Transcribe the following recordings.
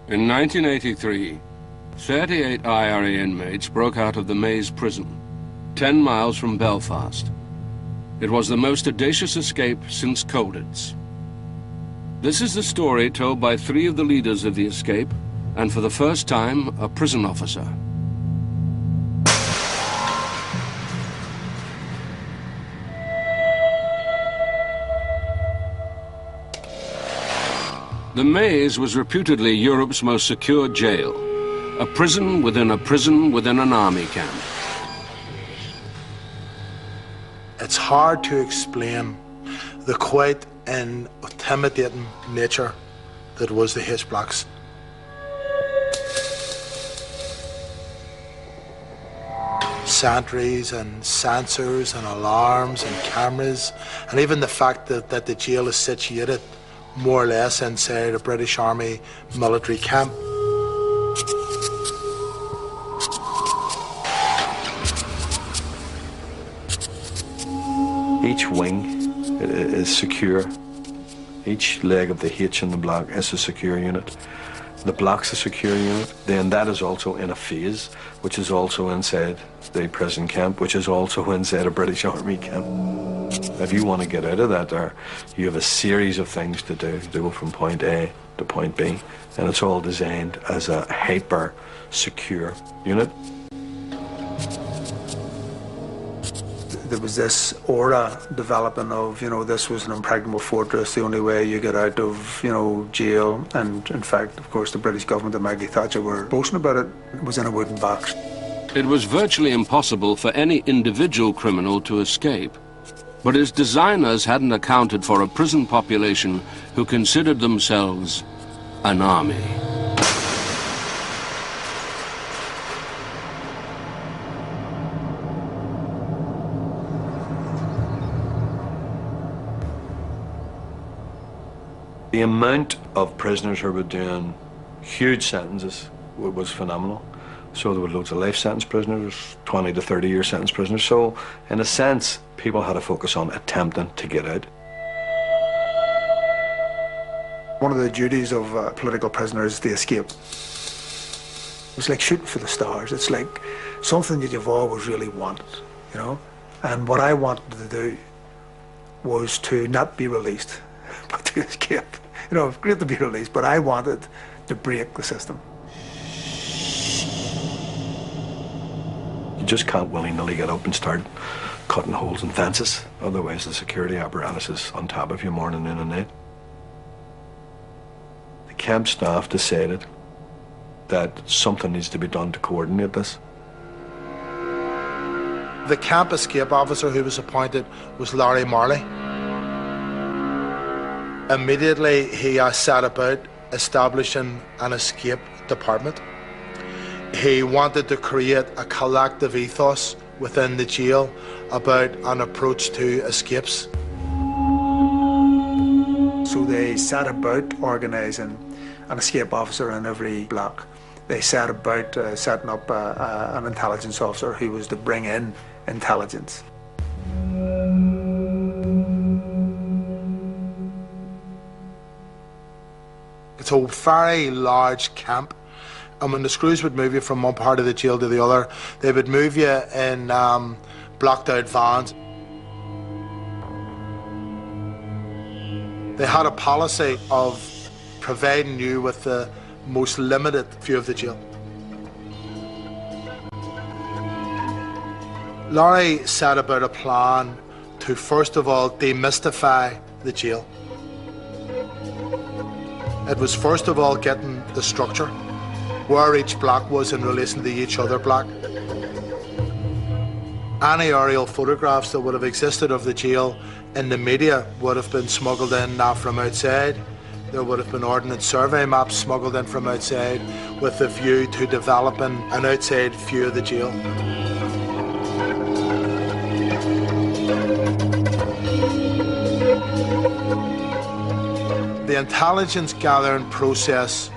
In 1983, 38 IRA inmates broke out of the Maze prison, 10 miles from Belfast. It was the most audacious escape since Colditz. This is the story told by 3 of the leaders of the escape, and for the first time, a prison officer. The Maze was reputedly Europe's most secure jail, a prison within an army camp. It's hard to explain the quite intimidating nature that was the H-blocks. Sentries and sensors and alarms and cameras, and even the fact that the jail is situated more or less inside a British Army military camp. Each wing is secure. Each leg of the H in the block is a secure unit. The block's a secure unit. Then that is also in a phase, which is also inside the prison camp, which is also inside a British Army camp. If you want to get out of that there, you have a series of things to do to go from point A to point B, and it's all designed as a hyper-secure unit. There was this aura developing of, this was an impregnable fortress, the only way you get out of, jail. And in fact, of course, the British government and Maggie Thatcher were boasting about it. It was in a wooden box. It was virtually impossible for any individual criminal to escape. But its designers hadn't accounted for a prison population who considered themselves an army. The amount of prisoners who were doing huge sentences was phenomenal. So there were loads of life sentence prisoners, 20 to 30-year sentence prisoners. So in a sense, people had to focus on attempting to get out. One of the duties of a political prisoner is the escape. It's like shooting for the stars. It's like something that you've always really wanted, And what I wanted to do was to not be released, but to escape. It's great to be released, but I wanted to break the system. You just can't willy-nilly get up and start cutting holes in fences. Otherwise, the security apparatus is on top of you morning, in and night. The camp staff decided that something needs to be done to coordinate this. The camp escape officer who was appointed was Larry Marley. Immediately, he set about establishing an escape department. He wanted to create a collective ethos within the jail about an approach to escapes. So they set about organising an escape officer in every block. They set about setting up an intelligence officer who was to bring in intelligence. It's a very large camp. And when the screws would move you from one part of the jail to the other, they would move you in blocked out vans. They had a policy of providing you with the most limited view of the jail. Larry set about a plan to first of all demystify the jail. It was first of all getting the structure, where each block was in relation to each other block. Any aerial photographs that would have existed of the jail in the media would have been smuggled in from outside. There would have been ordnance survey maps smuggled in from outside with a view to developing an outside view of the jail. The intelligence gathering process,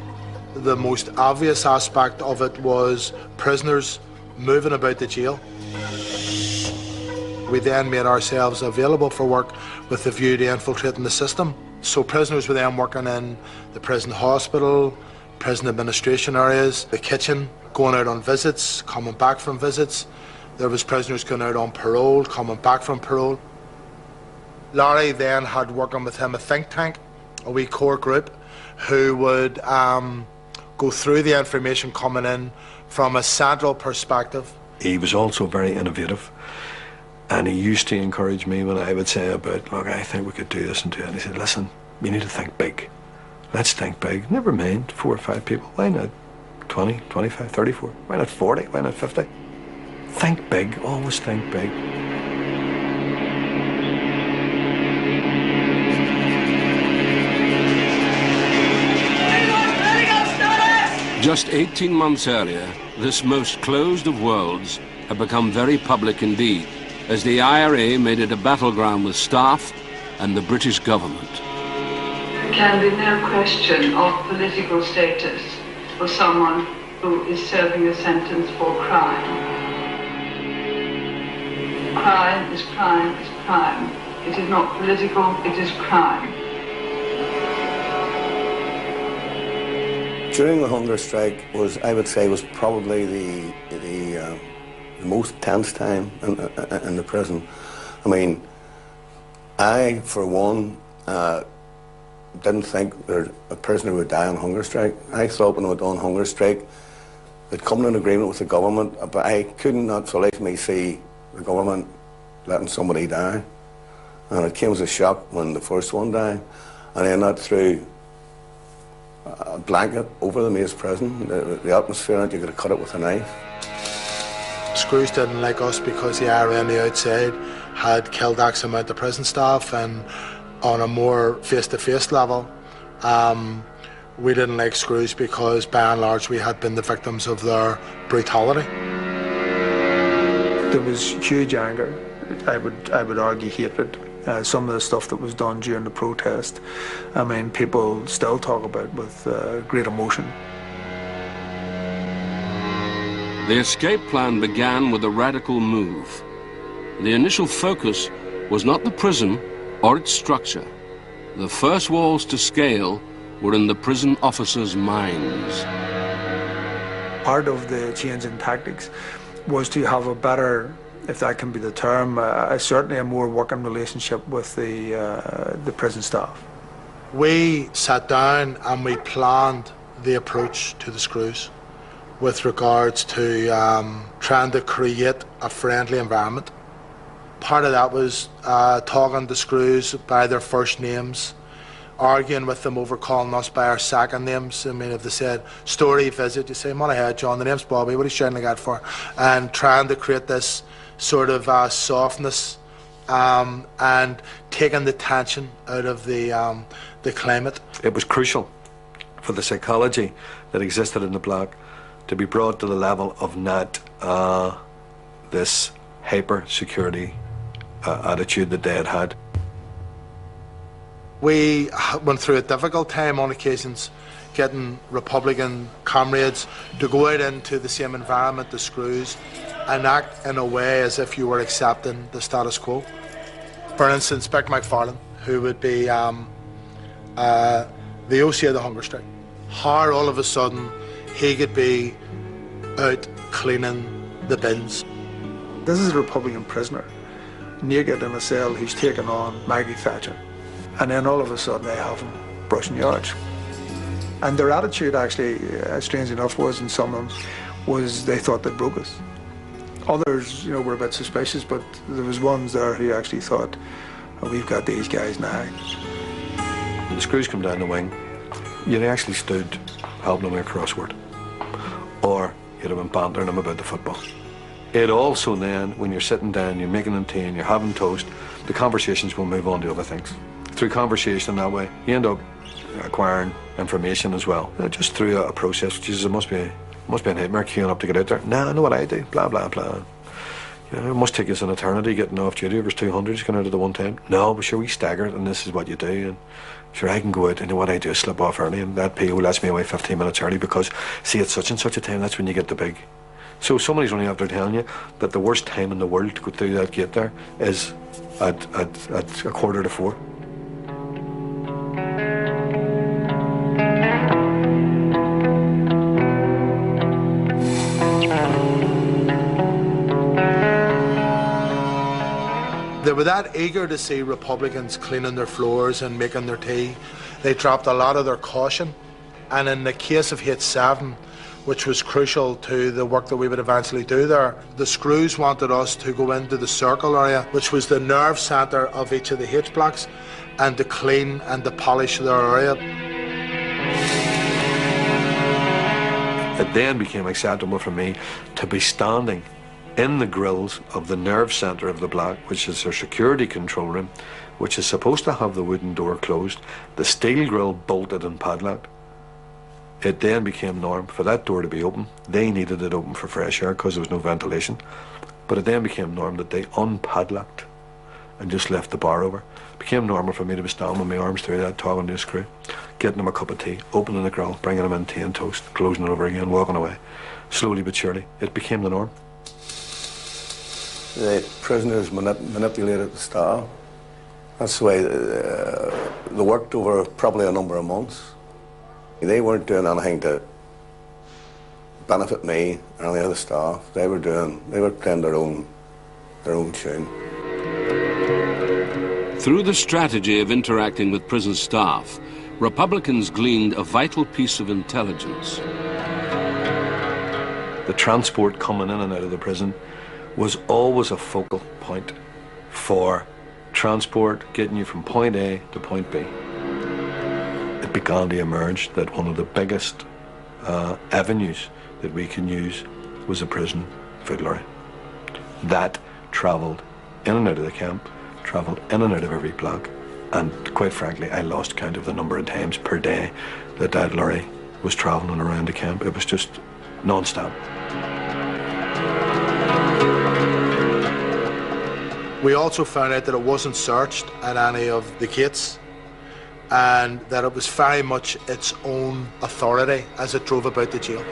the most obvious aspect of it was prisoners moving about the jail. We then made ourselves available for work with the view to infiltrating the system. So prisoners were then working in the prison hospital, prison administration areas, the kitchen, going out on visits, coming back from visits. There was prisoners going out on parole, coming back from parole. Larry then had working with him a think tank, a wee core group, who would go through the information coming in from a central perspective. He was also very innovative, and he used to encourage me when I would say about, look, I think we could do this and do it. And he said, listen, you need to think big. Let's think big. Never mind 4 or 5 people. Why not 20, 25, 34? Why not 40? Why not 50? Think big. Always think big. Just 18 months earlier, this most closed of worlds had become very public indeed, as the IRA made it a battleground with staff and the British government. There can be no question of political status for someone who is serving a sentence for crime. Crime is crime is crime. It is not political, it is crime. During the hunger strike I would say, was probably the most tense time in the prison. I mean, I, for one, didn't think that a prisoner would die on hunger strike. I thought when we were on hunger strike, they'd come to an agreement with the government, but I could not for life of me see the government letting somebody die. And it came as a shock when the first one died, and then that threw a blanket over the Maze prison. The atmosphere, you could have cut it with a knife. Screws didn't like us because the IRA on the outside had killed X amount of prison staff, and on a more face-to-face level, we didn't like Screws because by and large we had been the victims of their brutality. There was huge anger, I would argue hatred. Some of the stuff that was done during the protest, I mean, people still talk about with great emotion. The escape plan began with a radical move. The initial focus was not the prison or its structure. The first walls to scale were in the prison officers' minds. Part of the change in tactics was to have a better, if that can be the term, certainly a more working relationship with the prison staff. We sat down and we planned the approach to the Screws with regards to trying to create a friendly environment. Part of that was talking to Screws by their first names, arguing with them over calling us by our second names. I mean, if they said story visit, you say, "Man ahead, John, the name's Bobby, what are you shouting like that for?" And trying to create this sort of softness and taking the tension out of the climate. It was crucial for the psychology that existed in the block to be brought to the level of not this hyper-security attitude that they had had. We went through a difficult time on occasions getting Republican comrades to go out into the same environment, the Screws, and act in a way as if you were accepting the status quo. For instance, Vic McFarlane, who would be the OC of the hunger strike. How all of a sudden he could be out cleaning the bins. This is a Republican prisoner, naked in a cell, who's taken on Maggie Thatcher. And then all of a sudden they have him brushing yards. And their attitude actually, strange enough, was in some of them, was they thought they broke us. Others, you know, were a bit suspicious, but there was ones there who actually thought, oh, we've got these guys now. When the Screws come down the wing, you'd actually stood helping them with a crossword, or you'd have been bantering them about the football. It also then, when you're sitting down, you're making them tea and you're having toast, the conversations will move on to other things. Through conversation that way, you end up acquiring information as well, just through a process, which is, it must be a nightmare queuing up to get out there. Nah, I know what I do, blah, blah, blah. You know, it must take us an eternity getting off duty. There's 200s going out at the one time. No, but sure, we stagger it, and this is what you do. And sure, I can go out, and what I do is slip off early, and that PO lets me away 15 minutes early because, see, at such and such a time, that's when you get the big. So somebody's running after telling you that the worst time in the world to go through that gate there is at 3:45. were that eager to see Republicans cleaning their floors and making their tea, they dropped a lot of their caution. And in the case of H7, which was crucial to the work that we would eventually do there, the Screws wanted us to go into the circle area, which was the nerve centre of each of the H blocks, and to clean and to polish their area. It then became acceptable for me to be standing in the grills of the nerve centre of the block, which is their security control room, which is supposed to have the wooden door closed, the steel grill bolted and padlocked. It then became norm for that door to be open. They needed it open for fresh air because there was no ventilation. But it then became norm that they unpadlocked and just left the bar over. It became normal for me to be standing with my arms through that, talking to a screw, getting them a cup of tea, opening the grill, bringing them in tea and toast, closing it over again, walking away. Slowly but surely, it became the norm. The prisoners manipulated the staff. That's the way they worked over probably a number of months. They weren't doing anything to benefit me or any of the staff. They were playing their own tune. Through the strategy of interacting with prison staff, Republicans gleaned a vital piece of intelligence. The transport coming in and out of the prison was always a focal point for transport getting you from point A to point B. It began to emerge that one of the biggest avenues that we can use was a prison food lorry. That travelled in and out of the camp, travelled in and out of every block, and quite frankly, I lost count of the number of times per day that lorry was travelling around the camp. It was just non-stop. We also found out that it wasn't searched at any of the gates, and that it was very much its own authority as it drove about the jail.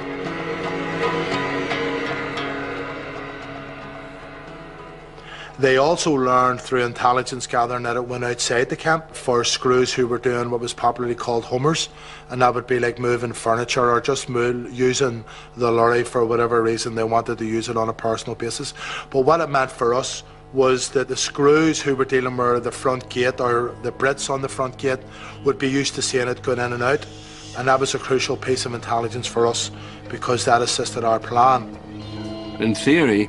They also learned through intelligence gathering that it went outside the camp for screws who were doing what was popularly called homers, and that would be like moving furniture or just using the lorry for whatever reason they wanted to use it on a personal basis. But what it meant for us was that the screws who were dealing with the front gate, or the Brits on the front gate, would be used to seeing it going in and out. And that was a crucial piece of intelligence for us because that assisted our plan. In theory,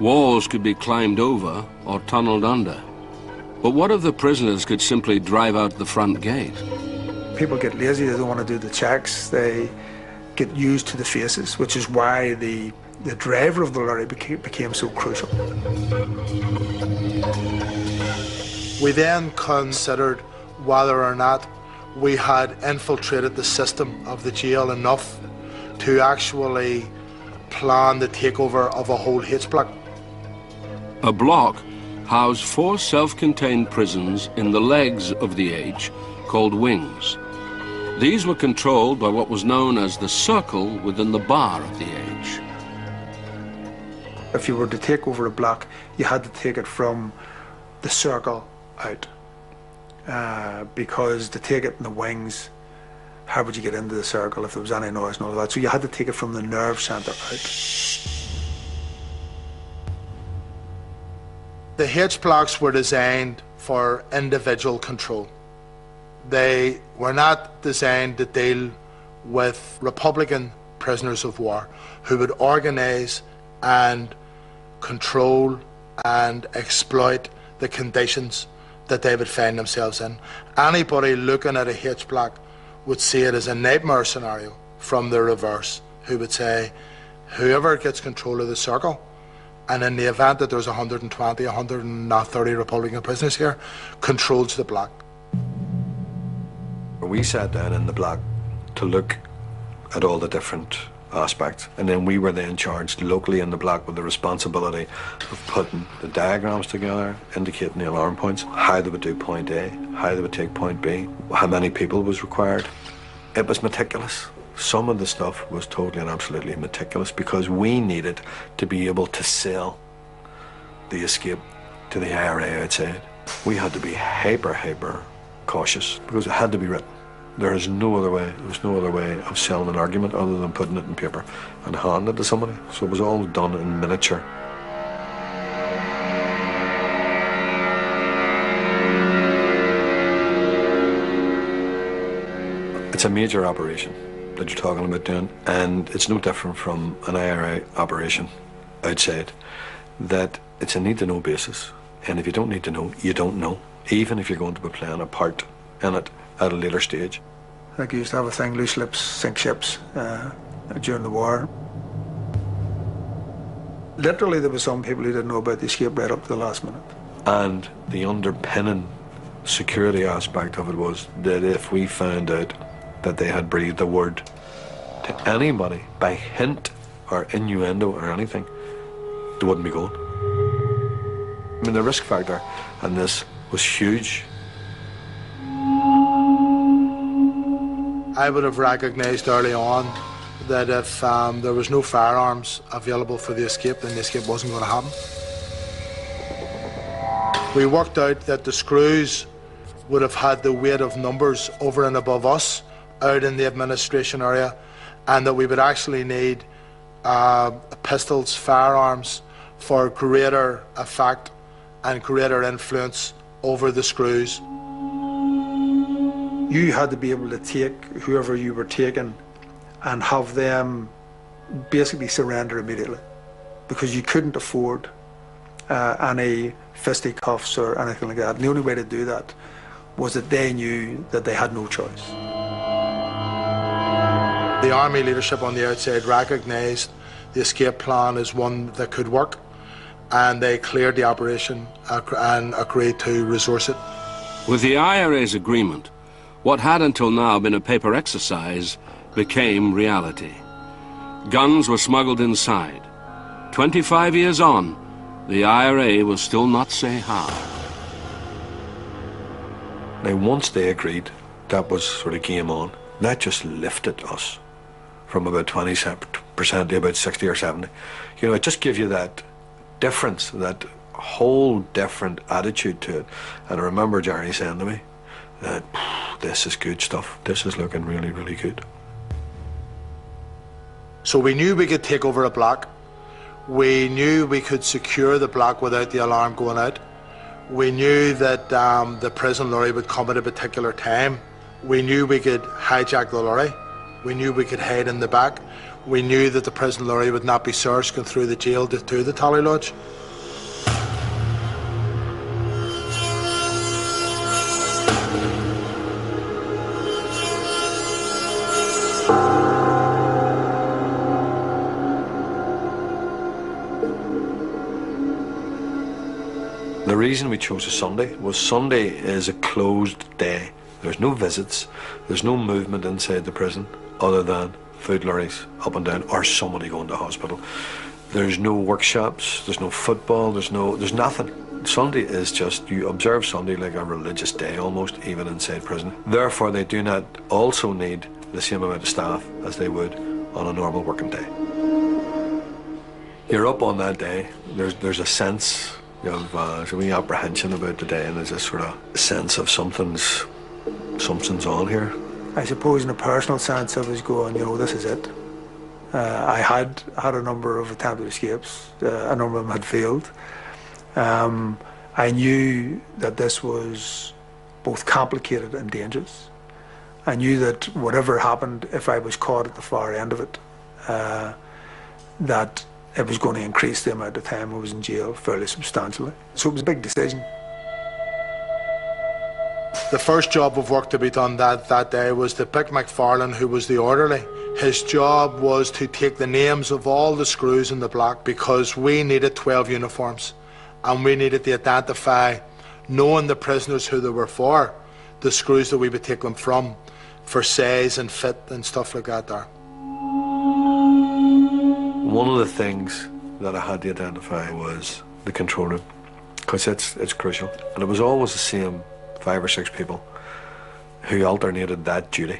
walls could be climbed over or tunnelled under. But what if the prisoners could simply drive out the front gate? People get lazy, they don't want to do the checks, they get used to the faces, which is why the driver of the lorry became so crucial. We then considered whether or not we had infiltrated the system of the jail enough to actually plan the takeover of a whole H block. A block housed 4 self-contained prisons in the legs of the H, called wings. These were controlled by what was known as the circle within the bar of the H. If you were to take over a block, you had to take it from the circle out. Because to take it in the wings, how would you get into the circle if there was any noise and all that? So you had to take it from the nerve centre out. The H blocks were designed for individual control. They were not designed to deal with Republican prisoners of war who would organise and control and exploit the conditions that they would find themselves in. Anybody looking at a H block would see it as a nightmare scenario from the reverse, who would say, whoever gets control of the circle, and in the event that there's 120, 130 Republican prisoners here, controls the block. We sat down in the block to look at all the different aspects, and then we were then charged locally in the block with the responsibility of putting the diagrams together, indicating the alarm points, how they would do point A, how they would take point B, how many people was required. It was meticulous. Some of the stuff was totally and absolutely meticulous because we needed to be able to sell the escape to the IRA outside. We had to be hyper cautious because it had to be written. There is no other way. There was no other way of selling an argument other than putting it in paper and handing it to somebody. So it was all done in miniature. It's a major operation that you're talking about doing, and it's no different from an IRA operation outside, that it's a need-to-know basis, and if you don't need to know, you don't know, even if you're going to be playing a part in it at a later stage. I think you used to have a thing, loose lips sink ships, during the war. Literally, there were some people who didn't know about the escape right up to the last minute. And the underpinning security aspect of it was that if we found out that they had breathed a word to anybody by hint or innuendo or anything, they wouldn't be going. I mean, the risk factor in this was huge. I would have recognised early on that if there was no firearms available for the escape, then the escape wasn't going to happen. We worked out that the screws would have had the weight of numbers over and above us out in the administration area, and that we would actually need pistols, firearms, for greater effect and greater influence over the screws. You had to be able to take whoever you were taking and have them basically surrender immediately, because you couldn't afford any fisticuffs or anything like that. And the only way to do that was that they knew that they had no choice. The army leadership on the outside recognised the escape plan as one that could work, and they cleared the operation and agreed to resource it. With the IRA's agreement, what had until now been a paper exercise became reality. Guns were smuggled inside. 25 years on, the IRA will still not say how. Now, once they agreed, that was sort of game on. That just lifted us from about 20% to about 60 or 70. You know, it just gives you that difference, that whole different attitude to it. And I remember Jerry saying to me that this is good stuff. This is looking really, really good. So we knew we could take over a block. We knew we could secure the block without the alarm going out. We knew that the prison lorry would come at a particular time. We knew we could hijack the lorry. We knew we could hide in the back. We knew that the prison lorry would not be searched going through the jail to the Tally Lodge. The reason we chose a Sunday was Sunday is a closed day. There's no visits, there's no movement inside the prison other than food lorries up and down or somebody going to hospital. There's no workshops, there's no football, there's nothing. Sunday is just, you observe Sunday like a religious day almost, even inside prison. Therefore, they do not also need the same amount of staff as they would on a normal working day. You're up on that day, there's a sense of there's a wee apprehension about the day, and there's a sort of sense of something's on here. I suppose in a personal sense I was going, you know, this is it. I had a number of attempted escapes, a number of them had failed. I knew that this was both complicated and dangerous. I knew that whatever happened, if I was caught at the far end of it, that it was going to increase the amount of time I was in jail fairly substantially. So it was a big decision. The first job of work to be done that day was to pick McFarlane, who was the orderly. His job was to take the names of all the screws in the block, because we needed 12 uniforms and we needed to identify, knowing the prisoners who they were for, the screws that we would take them from for size and fit and stuff like that there. One of the things that I had to identify was the control room, because it's crucial. And it was always the same 5 or 6 people who alternated that duty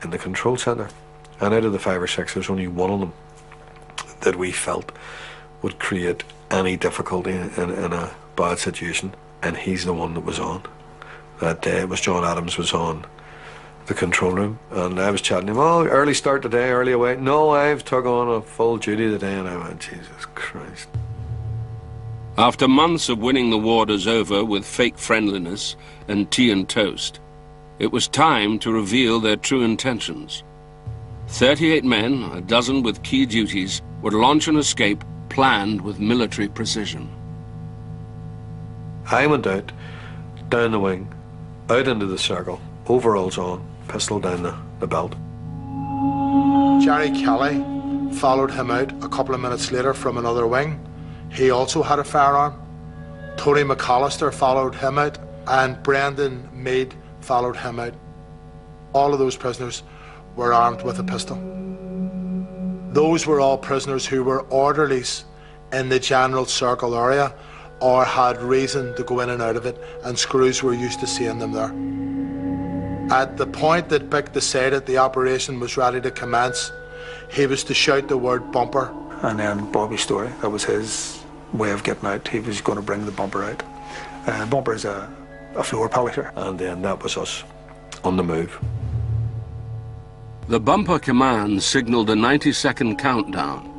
in the control centre. And out of the 5 or 6, there's only one of them that we felt would create any difficulty in a bad situation, and he's the one that was on. That day it was John Adams was on the control room, and I was chatting to him, oh, early start today, early away. No, I've took on a full duty today, and I went, Jesus Christ. After months of winning the warders over with fake friendliness and tea and toast, It was time to reveal their true intentions. 38 men, a dozen with key duties, would launch an escape planned with military precision. I went out, down the wing, out into the circle, overalls on, pistol down the belt. Jerry Kelly followed him out a couple of minutes later from another wing. He also had a firearm. Tony McAllister followed him out, and Brendan Meade followed him out. All of those prisoners were armed with a pistol. Those were all prisoners who were orderlies in the general circle area or had reason to go in and out of it, and Screws were used to seeing them there. At the point that Bick decided the operation was ready to commence, he was to shout the word bumper. And then Bobby's story, that was his way of getting out. He was going to bring the bumper out. Bumper is a floor polisher. And then that was us on the move. The bumper command signaled a 90-second countdown.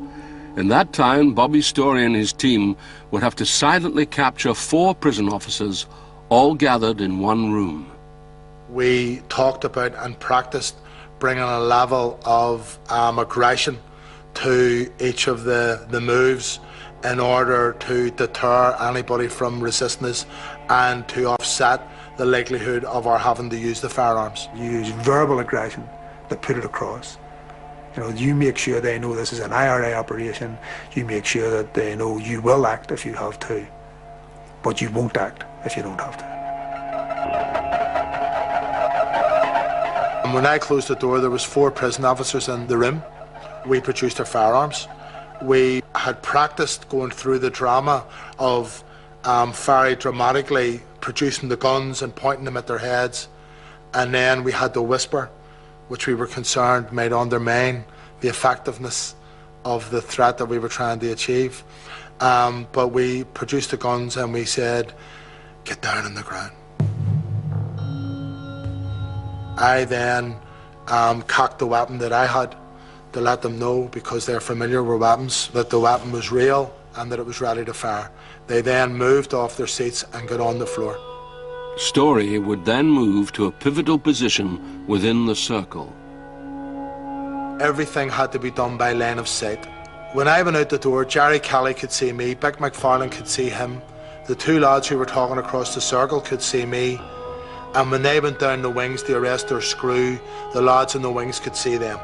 In that time, Bobby Story and his team would have to silently capture 4 prison officers, all gathered in one room. We talked about and practiced bringing a level of aggression to each of the moves in order to deter anybody from resisting us and to offset the likelihood of our having to use the firearms. You use verbal aggression to put it across. You know, you make sure they know this is an IRA operation. You make sure that they know you will act if you have to, but you won't act if you don't have to. And when I closed the door, there was 4 prison officers in the room. We produced our firearms. We had practiced going through the drama of very dramatically producing the guns and pointing them at their heads, and then we had to whisper, which we were concerned might undermine the effectiveness of the threat that we were trying to achieve. But we produced the guns and we said, get down on the ground. I then cocked the weapon that I had to let them know, because they're familiar with weapons, that the weapon was real and that it was ready to fire. They then moved off their seats and got on the floor. Story would then move to a pivotal position within the circle. Everything had to be done by line of sight. When I went out the door, Jerry Kelly could see me, Bick McFarlane could see him, the 2 lads who were talking across the circle could see me, and when they went down the wings to arrest their screw, the lads in the wings could see them.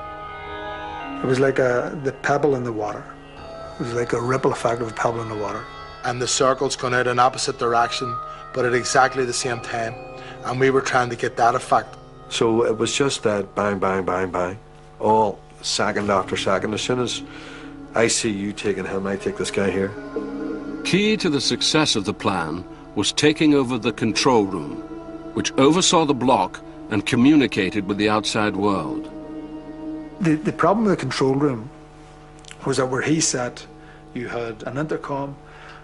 It was like the pebble in the water. It was like a ripple effect of a pebble in the water. And the circle's gone out in opposite direction, but at exactly the same time, and we were trying to get that effect. So it was just that bang, bang, bang, bang, all second after second. As soon as I see you taking him, I take this guy here. Key to the success of the plan was taking over the control room, which oversaw the block and communicated with the outside world. The problem with the control room was that where he sat, you had an intercom,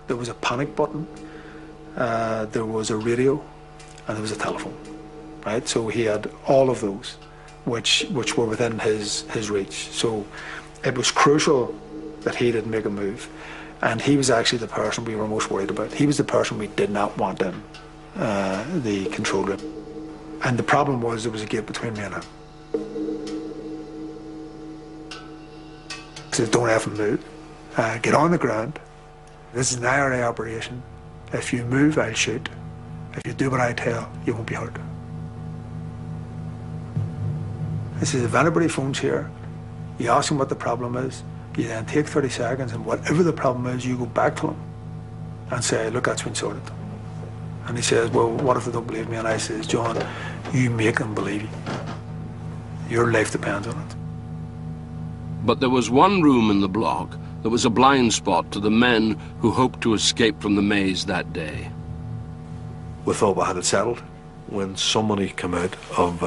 there was a panic button, there was a radio, and there was a telephone, right? So he had all of those, which were within his reach. So it was crucial that he didn't make a move, and he was actually the person we were most worried about. He was the person we did not want in the control room. And the problem was there was a gate between me and him. He said, don't have to move. Get on the ground. This is an IRA operation. If you move, I'll shoot. If you do what I tell, you won't be hurt. He says, if anybody phones here, you ask them what the problem is, you then take 30 seconds, and whatever the problem is, you go back to them and say, look, that's been sorted. And he says, well, what if they don't believe me? And I says, John, you make them believe you. Your life depends on it. But there was one room in the block that was a blind spot to the men who hoped to escape from the maze that day. We thought we had it settled when somebody came out of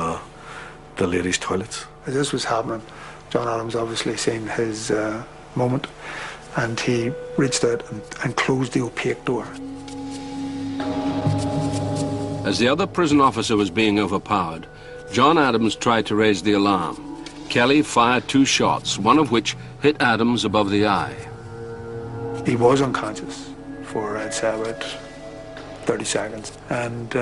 the ladies' toilets. As this was happening, John Adams obviously seen his moment, and he reached out and closed the opaque door. As the other prison officer was being overpowered, John Adams tried to raise the alarm. Kelly fired 2 shots, one of which hit Adams above the eye. He was unconscious for, I'd say, about 30 seconds. And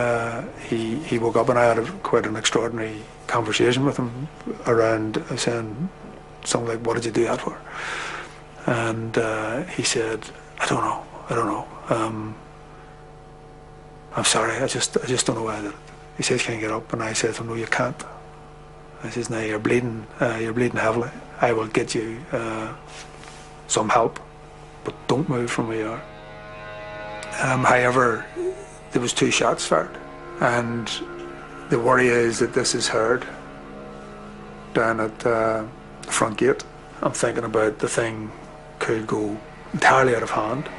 he woke up, and I had quite an extraordinary conversation with him around saying something like, "What did you do that for?" And he said, I don't know. I'm sorry, I just don't know why I did it. He says, "Can you get up?" And I said to him, "No, you can't." I says, "Now you're bleeding heavily. I will get you some help, but don't move from where you are." However, there was 2 shots fired, and the worry is that this is heard down at the front gate. I'm thinking about the thing could go entirely out of hand.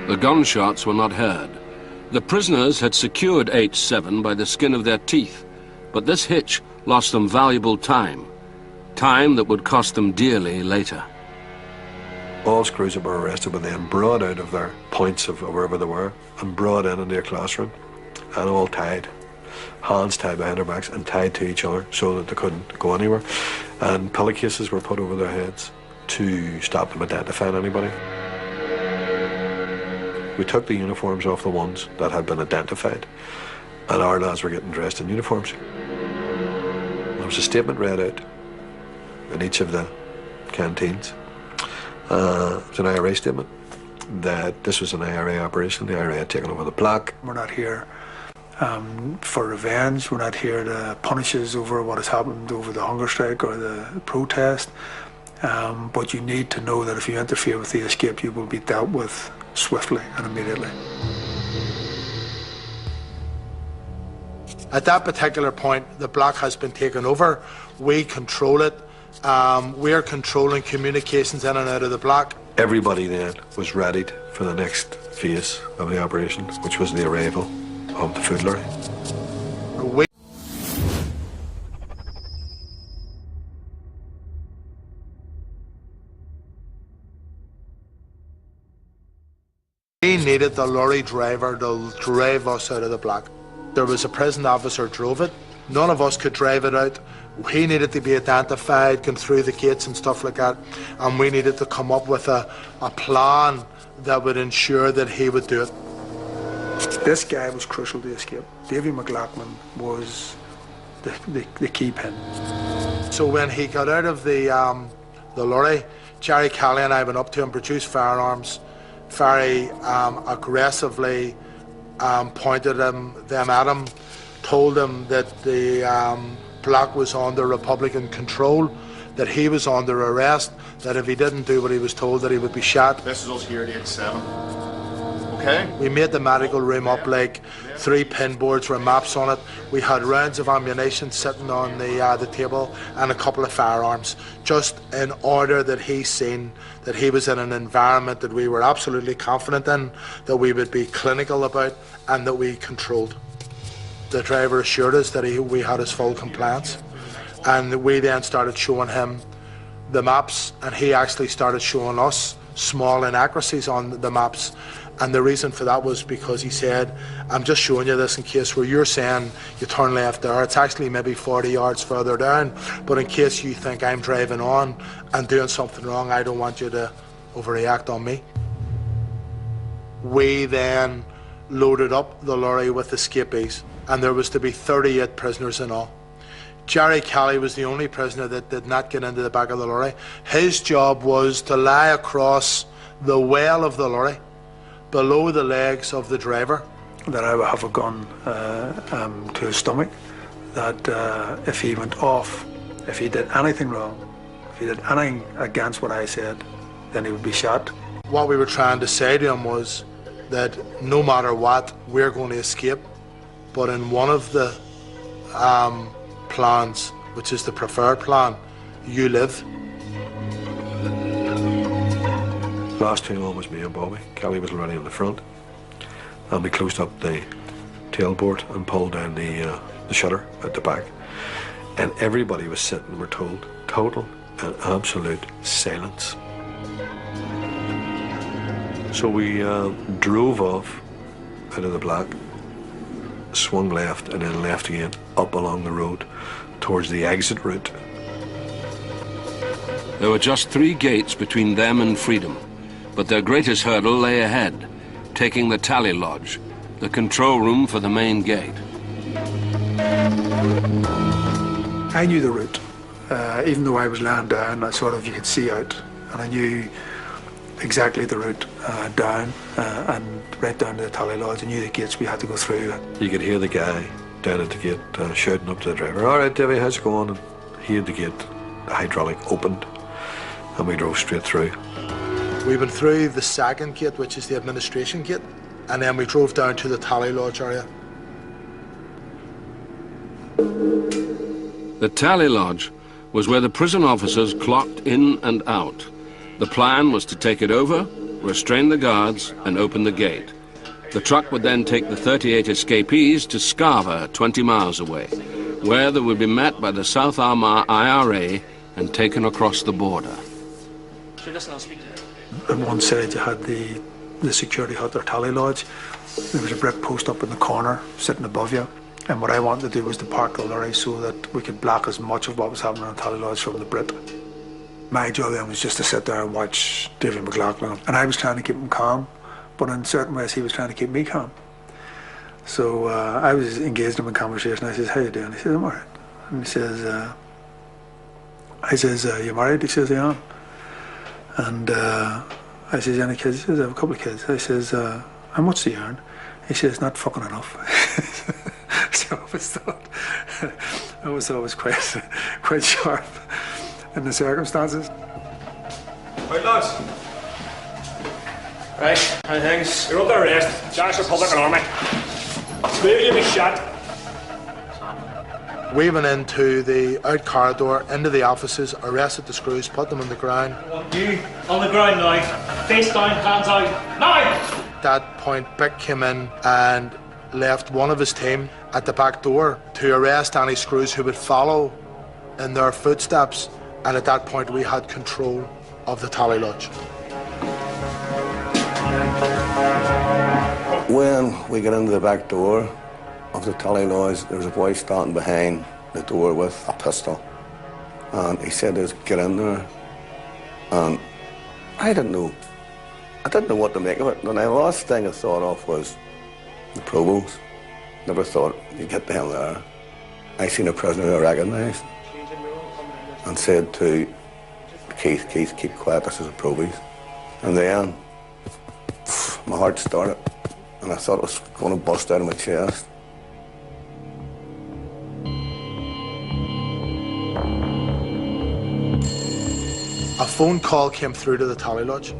The gunshots were not heard. The prisoners had secured H7 by the skin of their teeth, but this hitch lost them valuable time that would cost them dearly later. All screws that were arrested were then brought out of their points of wherever they were and brought into a classroom, and all tied. Hands tied behind their backs and tied to each other so that they couldn't go anywhere. And pillowcases were put over their heads to stop them identifying anybody. We took the uniforms off the ones that had been identified, and our lads were getting dressed in uniforms. There was a statement read out in each of the canteens. It's an IRA statement that this was an IRA operation. The IRA had taken over the block. We're not here for revenge. We're not here to punish us over what has happened over the hunger strike or the protest. But you need to know that if you interfere with the escape, you will be dealt with swiftly and immediately. At that particular point, the block has been taken over. We control it. We're controlling communications in and out of the block. Everybody then was readied for the next phase of the operation, which was the arrival of the food lorry. We needed the lorry driver to drive us out of the block. There was a prison officer drove it. None of us could drive it out. He needed to be identified, going through the gates and stuff like that, and we needed to come up with a plan that would ensure that he would do it. This guy was crucial to the escape. Davy McLaughlin was the key pin. So when he got out of the lorry, Jerry Kelly and I went up to him, produced firearms, very aggressively pointed them at him, told him that the block was under Republican control, that he was under arrest, that if he didn't do what he was told, that he would be shot. This is us here at H7. Okay. We made the medical room up like 3 pin boards with maps on it. We had rounds of ammunition sitting on the table and a couple of firearms, just in order that he's seen that he was in an environment that we were absolutely confident in, that we would be clinical about, and that we controlled. The driver assured us that we had his full compliance, and we then started showing him the maps, and he actually started showing us small inaccuracies on the maps. And the reason for that was because he said, "I'm just showing you this in case where you're saying you turn left there, it's actually maybe 40 yards further down, but in case you think I'm driving on and doing something wrong, I don't want you to overreact on me." We then loaded up the lorry with escapees, and there was to be 38 prisoners in all. Jerry Kelly was the only prisoner that did not get into the back of the lorry. His job was to lie across the well of the lorry, below the legs of the driver. That I would have a gun to his stomach, that if he went off, if he did anything wrong, if he did anything against what I said, then he would be shot. What we were trying to say to him was that no matter what, we're going to escape, but in one of the plans, which is the preferred plan, you live. Last two on was me and Bobby. Kelly was already in the front, and we closed up the tailboard and pulled down the shutter at the back, and everybody was sitting, we're told, total and absolute silence. So we drove off out of the block, swung left and then left again up along the road towards the exit route. There were just 3 gates between them and freedom, but their greatest hurdle lay ahead, taking the tally lodge, the control room for the main gate. I knew the route. Even though I was lying down, you could see out, and I knew exactly the route down and right down to the tally lodge. I knew the gates we had to go through. You could hear the guy down at the gate shouting up to the driver, "All right, Davy, how's it going?" And he had the gate, the hydraulic opened, and we drove straight through. We went through the second gate, which is the administration gate, and then we drove down to the tally lodge area. The tally lodge was where the prison officers clocked in and out. The plan was to take it over, restrain the guards, and open the gate. The truck would then take the 38 escapees to Scarva, 20 miles away, where they would be met by the South Armagh IRA and taken across the border. On one side you had the security hut or tally lodge. There was a brick post up in the corner sitting above you, and what I wanted to do was to park the lorry so that we could block as much of what was happening on the tally lodge from the Brit. My job then was just to sit there and watch David McLaughlin, and I was trying to keep him calm, but in certain ways he was trying to keep me calm. So I was engaged in a conversation. I says, "How you doing?" He says, "I'm all right." And he says, I says, "You married?" He says, "I am." And I says, "Any kids?" He says, "I have a couple of kids." I says, "How much do you earn?" He says, "Not fucking enough." So I always thought I was quite sharp in the circumstances. Right, lads. Right, and things. You're under arrest. Irish Republic and Army. Three of you be shot. We went into the out corridor, into the offices, arrested the screws, put them on the ground. You on the ground now. Face down, hands out. Now! At that point, Bick came in and left one of his team at the back door to arrest any screws who would follow in their footsteps. And at that point, we had control of the tally lodge. When we got into the back door of the tally lodge, there was a boy standing behind the door with a pistol. And he said, "Get in there." And I didn't know what to make of it. And the last thing I thought of was the provost. Never thought you'd get the hell there. I seen a prisoner I recognised and said to Keith, "Keep quiet, this is a provost." And then my heart started, and I thought it was going to bust out of my chest. A phone call came through to the tally lodge.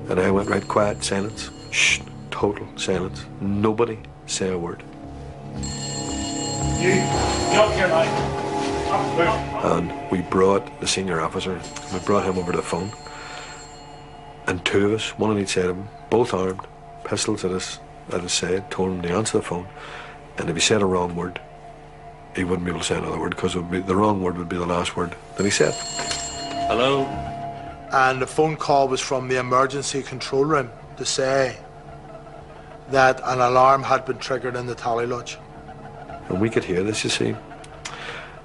And I went right quiet, silence. Shh, total silence. Nobody say a word. You, get up here now. And we brought the senior officer, we brought him over to the phone. And two of us, one on each side of him, both armed, pistols at his side, told him to answer the phone. And if he said a wrong word, he wouldn't be able to say another word, because the wrong word would be the last word that he said. Hello? And the phone call was from the emergency control room to say that an alarm had been triggered in the tally lodge. And we could hear this, you see.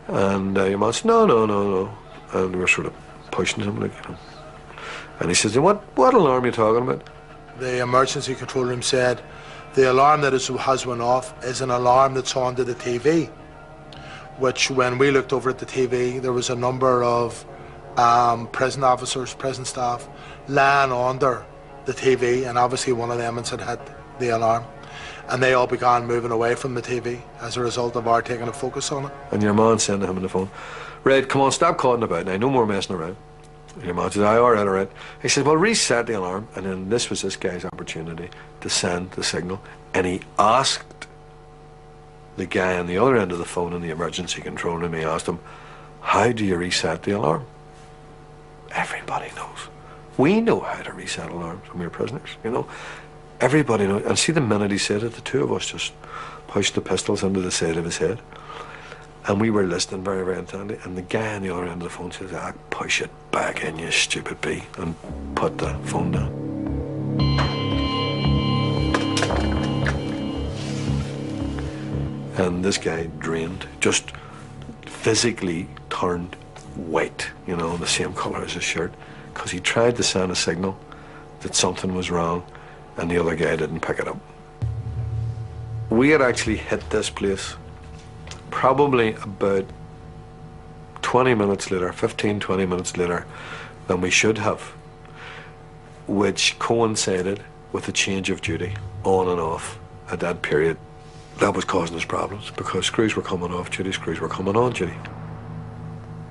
And your man said, no. And we were sort of pushing him, like, you know. And he says, what alarm are you talking about? The emergency control room said the alarm that has went off is an alarm that's on to the TV, which when we looked over at the TV, there was a number of prison officers, prison staff, lying under the TV, and obviously one of them had hit the alarm. And they all began moving away from the TV as a result of our taking a focus on it. And your man said to him on the phone, "Red, come on, stop calling about now, no more messing around." And your man said, all right. He said, "Well, reset the alarm." And then this was this guy's opportunity to send the signal. And he asked the guy on the other end of the phone in the emergency control room, he asked him, "How do you reset the alarm?" Everybody knows. We know how to reset alarms when we're prisoners, you know. Everybody knows. And see, the minute he said it, the two of us just pushed the pistols into the side of his head. And we were listening very, very intently. And the guy on the other end of the phone says, "Push it back in, you stupid bee," and put the phone down. And this guy drained, just physically turned white, you know, the same colour as his shirt, because he tried to send a signal that something was wrong, and the other guy didn't pick it up. We had actually hit this place probably about 20 minutes later, 15, 20 minutes later than we should have, which coincided with the change of duty on and off at that period. That was causing us problems because screws were coming off duty, screws were coming on duty.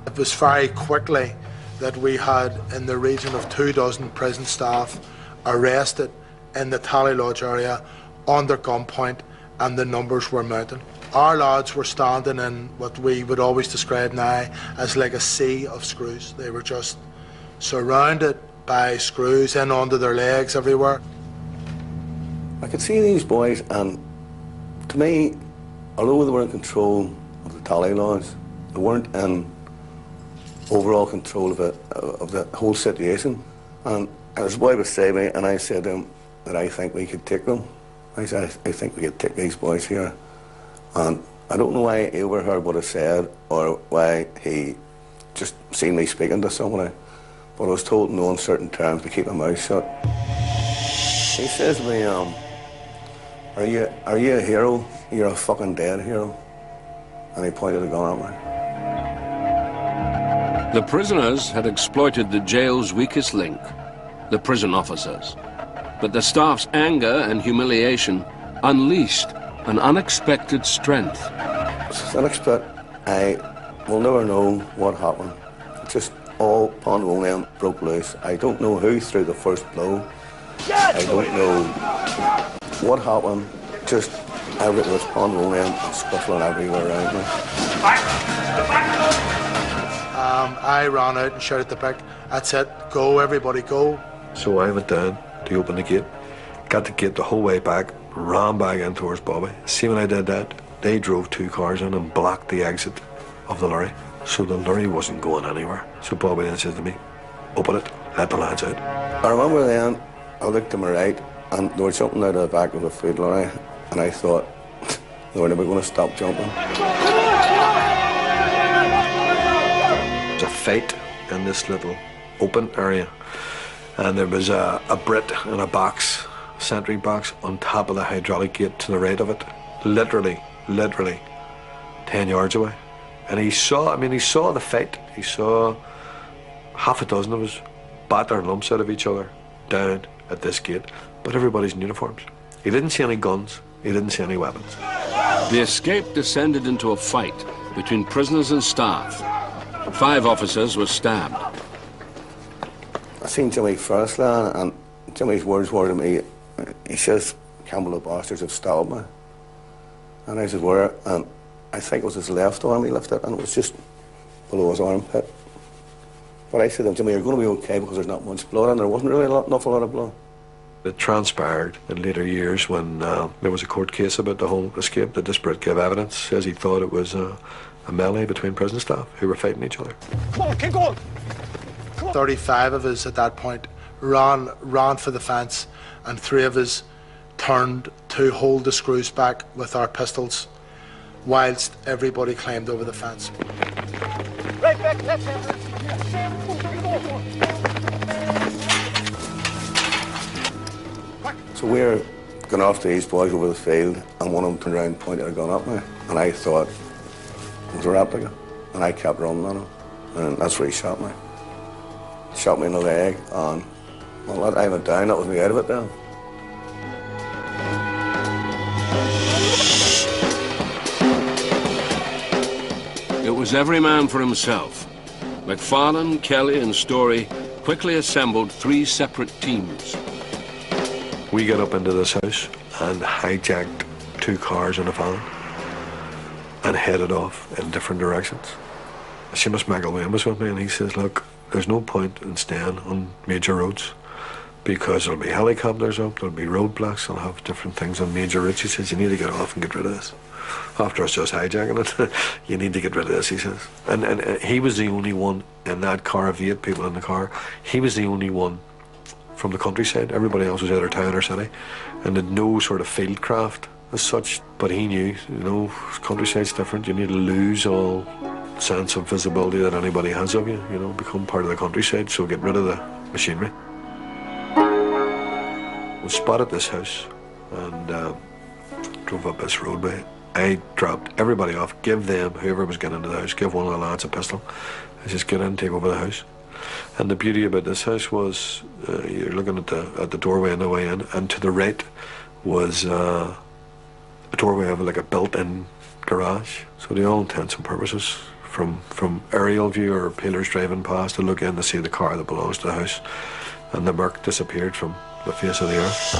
It was very quickly that we had in the region of 24 prison staff arrested in the Tally Lodge area under gunpoint, and the numbers were mounting. Our lads were standing in what we would always describe now as like a sea of screws. They were just surrounded by screws in onto their legs everywhere. I could see these boys, and to me, although they were in control of the Tally Lodge, they weren't in overall control of the whole situation. And as the boy was saying to me, and I said to him that I think we could take them. I said, I think we could take these boys here. And I don't know why he overheard what I said or why he just seen me speaking to somebody, but I was told in no uncertain terms to keep my mouth shut. He says to me, are you a hero? You're a fucking dead hero. And he pointed a gun at The prisoners had exploited the jail's weakest link, the prison officers. But the staff's anger and humiliation unleashed an unexpected strength. It's unexpected. I will never know what happened. Just all pandemonium broke loose. I don't know who threw the first blow. I don't know what happened. Just everything was pandemonium and scuffling everywhere around me. I ran out and shouted the back, "That's it, go everybody, go." So I went down to open the gate, got the gate the whole way back, ran back in towards Bobby. See, when I did that, they drove 2 cars in and blocked the exit of the lorry. So the lorry wasn't going anywhere. So Bobby then said to me, "Open it, let the lads out." I remember then, I looked to my right and there was something out of the back of the food lorry, and I thought, they were never going to stop jumping. There was a fight in this little open area, and there was a Brit in a box, sentry box, on top of the hydraulic gate to the right of it, literally 10 yards away. And he saw the fight. He saw half a dozen of us battering lumps out of each other down at this gate, but everybody's in uniforms. He didn't see any guns, he didn't see any weapons. The escape descended into a fight between prisoners and staff. 5 officers were stabbed. I seen Jimmy first, and Jimmy's words were to me, he says, "Campbell, the bastards have stabbed me." And I said, "Where?" And I think it was his left arm he lifted, and it was just below his armpit. But I said to him, "Jimmy, you're going to be okay because there's not much blood," and there wasn't really an awful lot of blood. It transpired in later years when there was a court case about the whole escape. The disparate gave evidence, says he thought it was a melee between prison staff who were fighting each other. Come on, keep going. 35 of us at that point ran for the fence, and 3 of us turned to hold the screws back with our pistols whilst everybody climbed over the fence. Right back, left hand. So we're going after these boys over the field, and one of them turned around and pointed a gun at me, and I thought it was a replica, and I kept running on him, and that's where he shot me. Shot me in the leg, and well, I went down. That was me out of it then. It was every man for himself. McFarlane, Kelly, and Story quickly assembled 3 separate teams. We got up into this house and hijacked 2 cars and a van and headed off in different directions. Seamus McElwain was with me, and he says, "Look, there's no point in staying on major roads because there'll be helicopters up, there'll be roadblocks, they'll have different things on major routes." He says, "You need to get off and get rid of this. After us just hijacking it, you need to get rid of this," he says. And he was the only one in that car of the 8 people in the car. He was the only one from the countryside. Everybody else was either town or city, and had no sort of field craft as such. But he knew, countryside's different. You need to lose all sense of visibility that anybody has of you, become part of the countryside, so get rid of the machinery. We spotted this house and drove up this roadway. I dropped everybody off, give them, whoever was getting into the house, give one of the lads a pistol. I just get in and take over the house. And the beauty about this house was, you're looking at the doorway on the way in, and to the right was a doorway of like a built-in garage. So to all intents and purposes, from aerial view or peelers driving past, to look in to see the car that belongs to the house, and the murk disappeared from the face of the earth.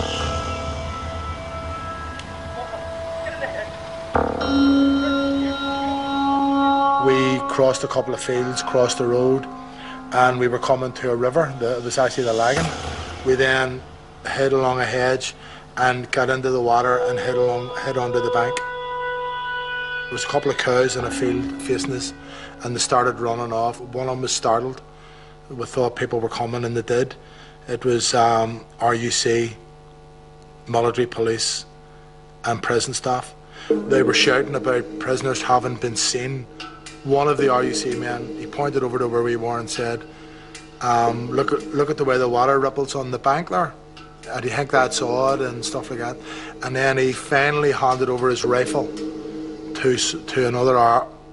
We crossed a couple of fields, crossed the road, and we were coming to a river. It was actually the Lagan. We then hid along a hedge and got into the water and hid onto the bank. There was a couple of cows in a field facing us, and they started running off. One of them was startled. We thought people were coming, and they did. It was RUC, military police, and prison staff. They were shouting about prisoners having been seen. One of the RUC men, he pointed over to where we were and said, look at the way the water ripples on the bank there. And he think that's odd and stuff like that. And then he finally handed over his rifle to another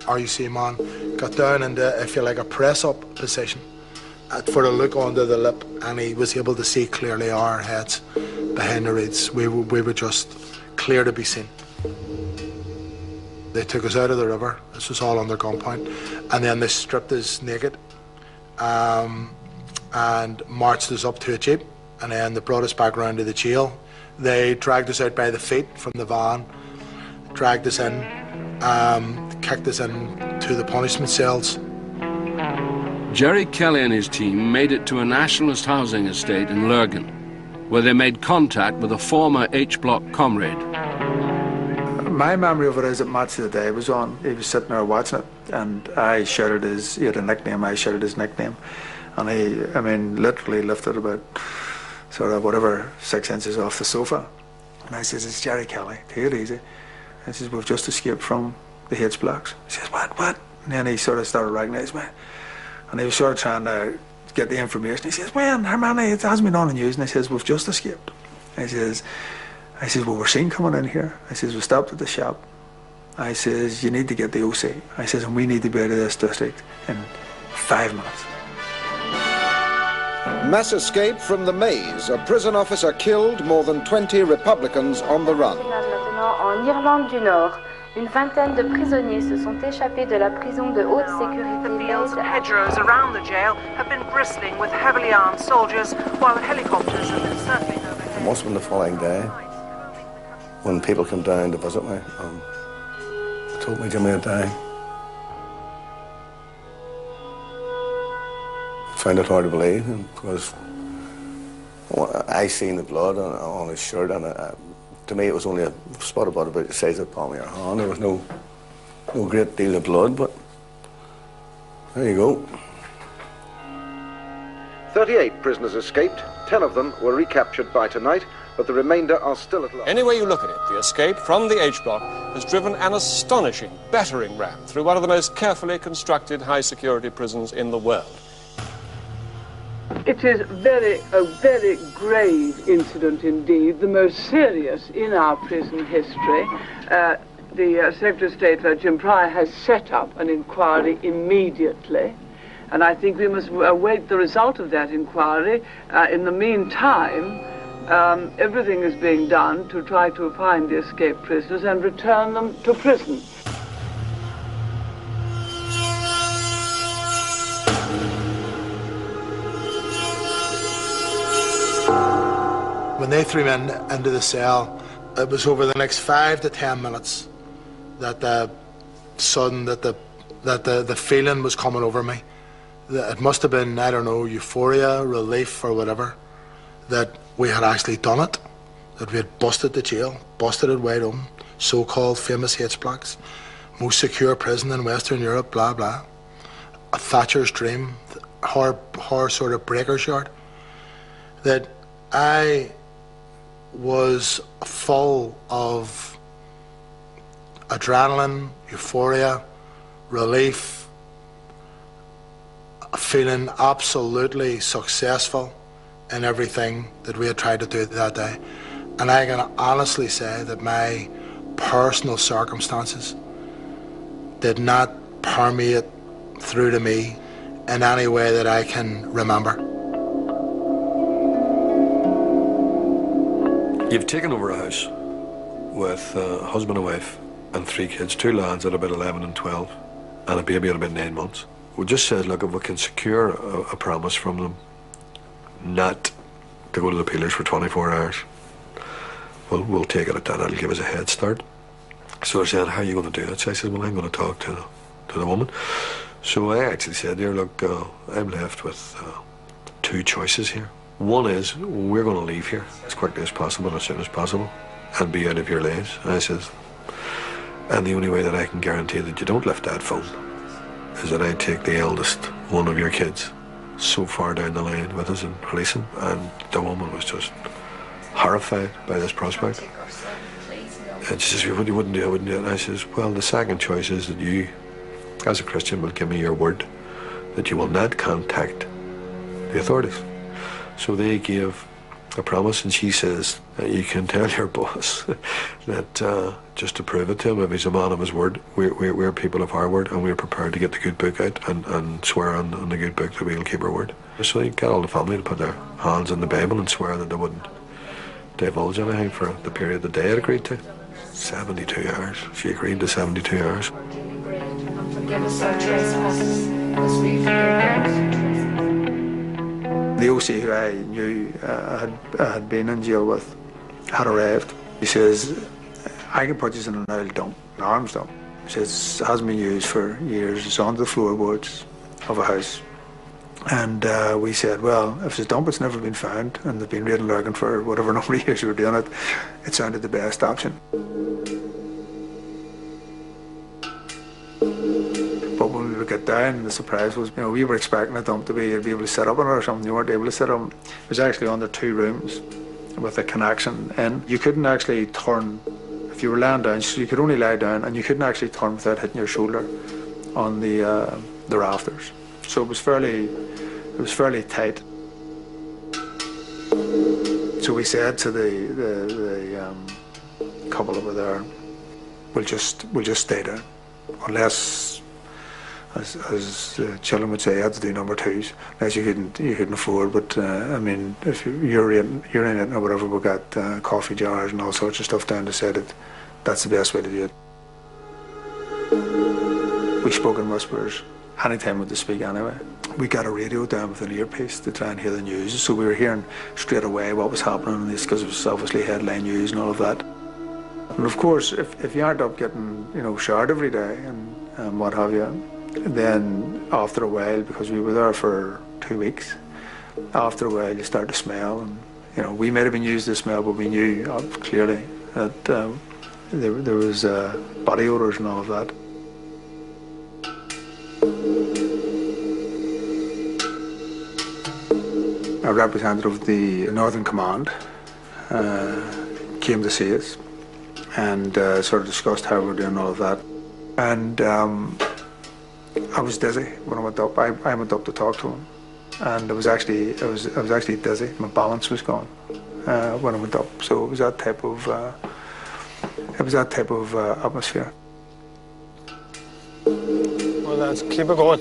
RUC man, got down into, if you like, a press-up position for a look under the lip, and he was able to see clearly our heads behind the reeds. We were just clear to be seen. They took us out of the river. This was all under gunpoint, and then they stripped us naked and marched us up to a jeep, and then they brought us back round to the jail. They dragged us out by the feet from the van, dragged us in, kicked us into the punishment cells. Jerry Kelly and his team made it to a nationalist housing estate in Lurgan, where they made contact with a former H-Block comrade. My memory of it is that Match of the Day was on. He was sitting there watching it, and I shouted he had a nickname, I shouted his nickname. And he, literally lifted about sort of whatever 6 inches off the sofa. And I says, "It's Jerry Kelly, take it easy." I says, "We've just escaped from the H-Blocks." He says, what? And then he sort of started recognising me. And he was sort of trying to get the information. He says, "When? How many? It hasn't been on the news." And I says, "We've just escaped." I says, "Well, we're seen coming in here." I says, "We stopped at the shop." I says, "You need to get the OC." I says, "And we need to be out of this district in 5 minutes." Mass escape from the maze. A prison officer killed, more than 20 Republicans on the run. Maintenant, en Irlande du Nord, une vingtaine de prisonniers se sont échappés de la prison de haute sécurité. The fields and hedgerows around the jail have been bristling with heavily armed soldiers, while helicopters have been circling overhead. It must have been the following day when people came down to visit me and told me Jimmy had died. I found it hard to believe because I seen the blood on his shirt, and to me it was only a spot of blood about the size of the palm of your hand. There was no great deal of blood, but there you go. 38 prisoners escaped. 10 of them were recaptured by tonight, but the remainder are still at large. Any way you look at it, the escape from the H-Block has driven an astonishing battering ram through one of the most carefully constructed high-security prisons in the world. It is a very grave incident indeed, the most serious in our prison history. The Secretary of State, Jim Pryor, has set up an inquiry immediately, and I think we must await the result of that inquiry. In the meantime, everything is being done to try to find the escaped prisoners and return them to prison. When they threw me into the cell, it was over the next 5 to 10 minutes that the feeling was coming over me. It must have been, I don't know, euphoria, relief, or whatever, that we had actually done it, that we had busted the jail, busted it wide open, so-called famous H-Blocks, most secure prison in Western Europe, blah, blah. A Thatcher's dream, horror sort of breaker's yard. That I was full of adrenaline, euphoria, relief, feeling absolutely successful, in everything that we had tried to do that day. And I can honestly say that my personal circumstances did not permeate through to me in any way that I can remember. You've taken over a house with a husband and wife and 3 kids, 2 lads at about 11 and 12, and a baby at about 9 months. We just said, look, if we can secure a promise from them not to go to the peelers for 24 hours, we'll take it at that. That'll give us a head start. So I said, how are you going to do that? So I said, well, I'm going to talk to the woman. So I actually said, here, look, I'm left with 2 choices here. One is, we're going to leave here as quickly as possible, as soon as possible, and be out of your lives. And I says, and the only way that I can guarantee that you don't lift that phone is that I take the eldest one of your kids so far down the line with us and release him. And the woman was just horrified by this prospect. And she says, well, you wouldn't do it, wouldn't you? And I says, well, the second choice is that you, as a Christian, will give me your word that you will not contact the authorities. So they gave a promise, and she says, you can tell your boss that just to prove it to him, if he's a man of his word, we're people of our word, and we're prepared to get the good book out and swear on the good book that we'll keep our word. So they got all the family to put their hands on the Bible and swear that they wouldn't divulge anything for the period that they had agreed to. 72 hours. She agreed to 72 hours. The OC who I knew I had been in jail with had arrived. He says, I can put you in an old dump, an arms dump. He says, it hasn't been used for years. It's on the floorboards of a house. And we said, well, if it's a dump, it's never been found, and they've been raiding lurking for whatever number of years we were doing it, it sounded the best option. But when we would get down, the surprise was, we were expecting a dump to be, you'd be able to sit up in it or something. You weren't able to sit up. It was actually under 2 rooms with a connection in. You couldn't actually turn, if you were lying down, so you could only lie down, and you couldn't actually turn without hitting your shoulder on the rafters. So it was fairly tight. So we said to the couple that were there, we'll just stay down, unless, as children would say, you had to do number 2s, unless you couldn't afford. But I mean, if you're urinating or whatever, we got coffee jars and all sorts of stuff down to say that that's the best way to do it. We spoke in whispers anytime we had to speak anyway. We got a radio down with an earpiece to try and hear the news, so we were hearing straight away what was happening in this, because it was obviously headline news and all of that. And of course, if you aren't up getting showered every day and what have you, then after a while, because we were there for 2 weeks, after a while you start to smell, and we might have been used to smell, but we knew clearly that there was body odours and all of that. A representative of the Northern Command came to see us and sort of discussed how we were doing all of that. And I was dizzy when I went up. I went up to talk to him, and I was actually dizzy. My balance was gone when I went up. So it was that type of atmosphere. Well, let's keep it going.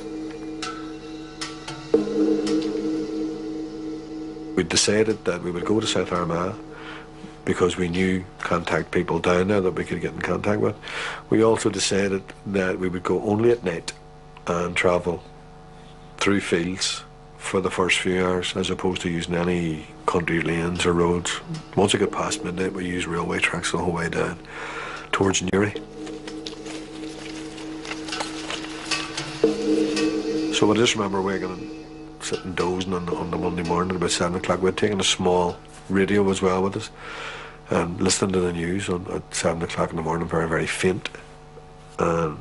We decided that we would go to South Armagh because we knew contact people down there that we could get in contact with. We also decided that we would go only at night and travel through fields for the first few hours, as opposed to using any country lanes or roads. Once we got past midnight, we used railway tracks the whole way down towards Newry. So I just remember waking and sitting dozing on the Monday morning at about 7 o'clock. We had taken a small radio as well with us and listening to the news at 7 o'clock in the morning, very, very faint. And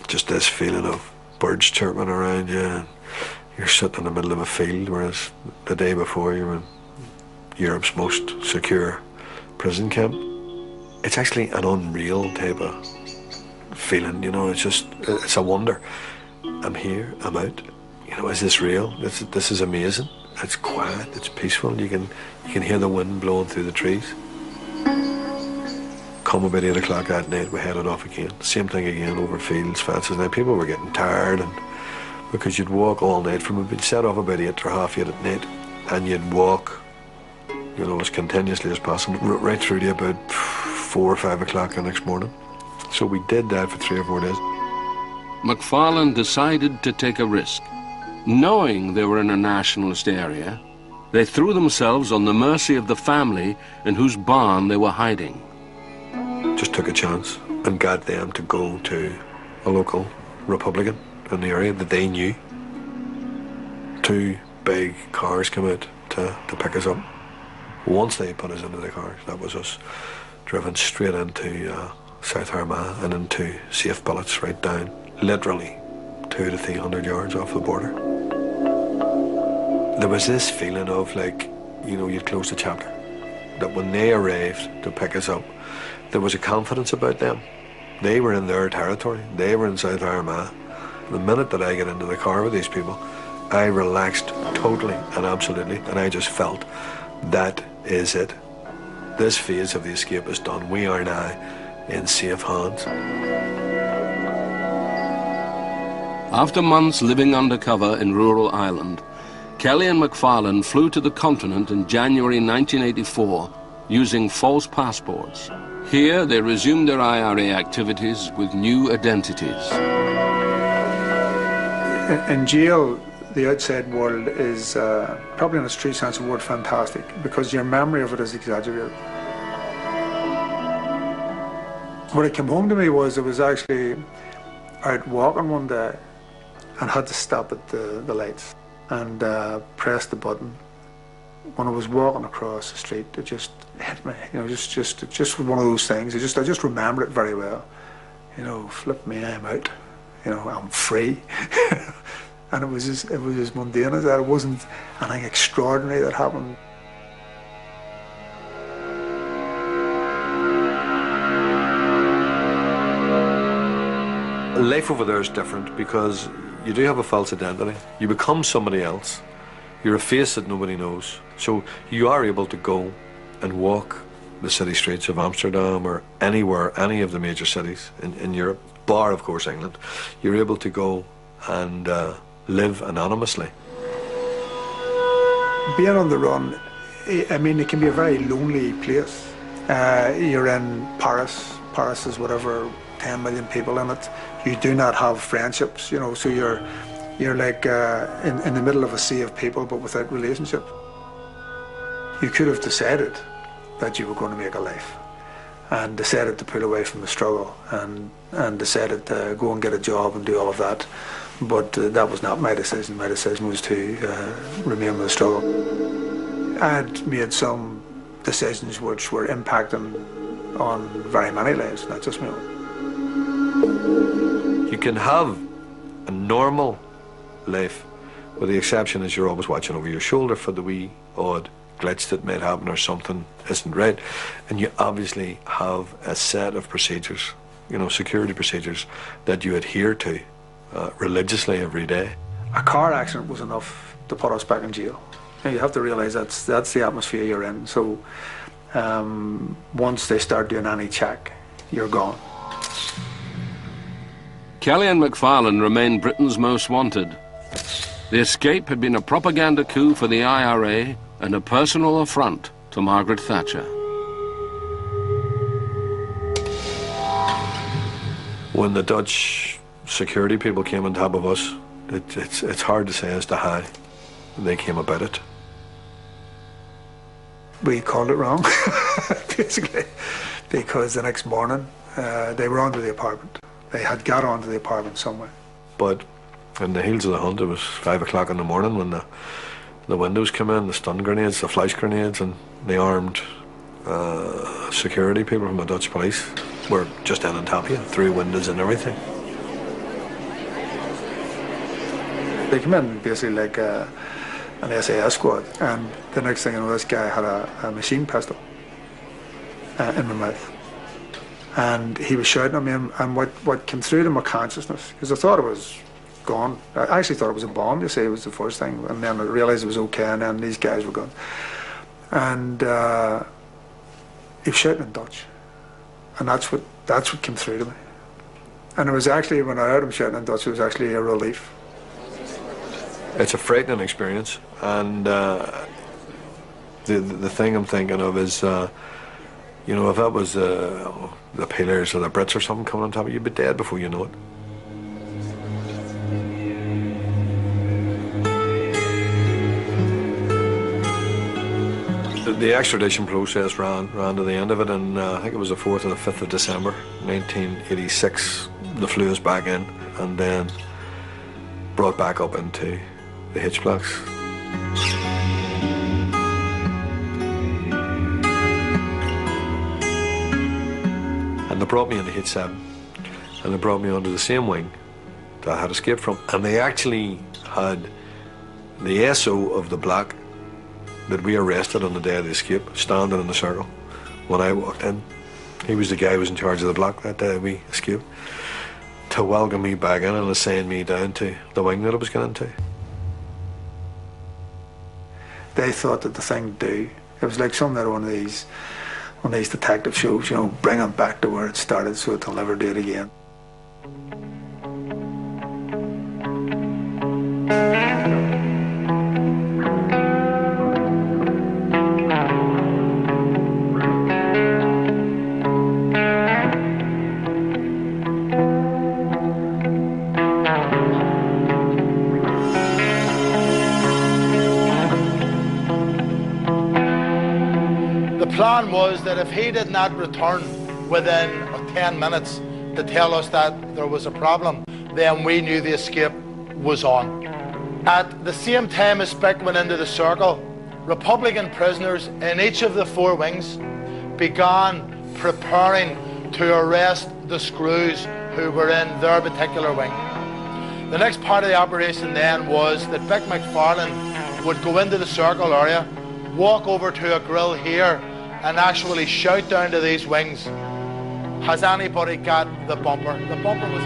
just this feeling of birds chirping around you, and you're sitting in the middle of a field, whereas the day before you were in Europe's most secure prison camp. It's actually an unreal type of feeling, it's a wonder. I'm here, I'm out. Is this real? This is amazing. it's quiet, it's peaceful. You can hear the wind blowing through the trees. Come about 8 o'clock at night, we headed off again. Same thing again, over fields, fences. Now people were getting tired, and because you'd walk all night we'd set off about 8 or half 8 at night, and you'd walk, you know, as continuously as possible, right through to about 4 or 5 o'clock the next morning. So we did that for 3 or 4 days. McFarlane decided to take a risk. Knowing they were in a nationalist area, they threw themselves on the mercy of the family in whose barn they were hiding. Just took a chance and got them to go to a local Republican in the area that they knew. 2 big cars came out to pick us up. Once they put us into the cars, that was us driven straight into South Armagh and into safe billets right down, literally 200 to 300 yards off the border. There was this feeling of, like, you know, you'd closed the chapter. That when they arrived to pick us up, there was a confidence about them. They were in their territory. They were in South Armagh. The minute that I got into the car with these people, I relaxed totally and absolutely, and I just felt that is it. This phase of the escape is done. We are now in safe hands. After months living undercover in rural Ireland, Kelly and McFarlane flew to the continent in January 1984 using false passports. Here they resumed their IRA activities with new identities. In jail, the outside world is probably in its true sense of the word fantastic, because your memory of it is exaggerated. What it came home to me was I was actually out walking one day and had to stop at the lights and press the button. When I was walking across the street, it just hit me. You know, just one of those things. I just remember it very well. You know, flip me, I'm out. You know, I'm free. And it was as mundane as that. It wasn't anything extraordinary that happened. Life over there is different because you do have a false identity. You become somebody else. You're a face that nobody knows. So you are able to go and walk the city streets of Amsterdam or anywhere, any of the major cities in Europe, bar, of course, England. You're able to go and live anonymously. Being on the run, I mean, it can be a very lonely place. You're in Paris. Paris is whatever, 10 million people in it. You do not have friendships, you know, so you're like in the middle of a sea of people but without relationship. You could have decided that you were going to make a life and decided to pull away from the struggle and decided to go and get a job and do all of that. But that was not my decision. My decision was to remain with the struggle. I had made some decisions which were impacting on very many lives, not just my own. You can have a normal life, with the exception is you're always watching over your shoulder for the wee odd glitch that might happen or something isn't right, and you obviously have a set of procedures, you know, security procedures that you adhere to religiously every day. A car accident was enough to put us back in jail. And you have to realise that's the atmosphere you're in. So once they start doing any check, you're gone. Kelly and McFarlane remained Britain's most wanted. The escape had been a propaganda coup for the IRA and a personal affront to Margaret Thatcher. When the Dutch security people came on top of us, it's hard to say as to how they came about it. We called it wrong, basically, because the next morning they were onto the apartment. They had got onto the apartment somewhere. But in the heels of the hunt, it was 5 o'clock in the morning when the windows came in, the stun grenades, the flash grenades, and the armed security people from the Dutch police were just in on top of you, through windows and everything. They came in basically like an SAS squad, and the next thing I know, this guy had a machine pistol in my mouth. And he was shouting at me, and what came through to my consciousness, because I thought I was gone. I actually thought it was a bomb, you see, it was the first thing, and then I realised it was okay, and then these guys were gone. And he was shouting in Dutch, and that's what came through to me. And it was actually, when I heard him shouting in Dutch, it was actually a relief. It's a frightening experience, and the thing I'm thinking of is, you know, if that was the Peelers or the Brits or something coming on top of you, you'd be dead before you know it. The extradition process ran to the end of it, and I think it was the 4th or the 5th of December 1986. They flew us back in and then brought back up into the H blocks. And they brought me into H7, and they brought me onto the same wing that I had escaped from. And they actually had the SO of the block that we arrested on the day of the escape standing in the circle when I walked in. He was the guy who was in charge of the block that day we escaped, to welcome me back in and assign me down to the wing that I was going into. They thought that the thing would do. It was like something out of one of these detective shows, you know, bring them back to where it started so they'll never do it again. The plan was that if he did not return within 10 minutes to tell us that there was a problem, then we knew the escape was on. At the same time as Spick went into the circle, Republican prisoners in each of the 4 wings began preparing to arrest the screws who were in their particular wing. The next part of the operation then was that Vic McFarlane would go into the circle area, walk over to a grill here, and actually shout down to these wings, has anybody got the bumper? The bumper was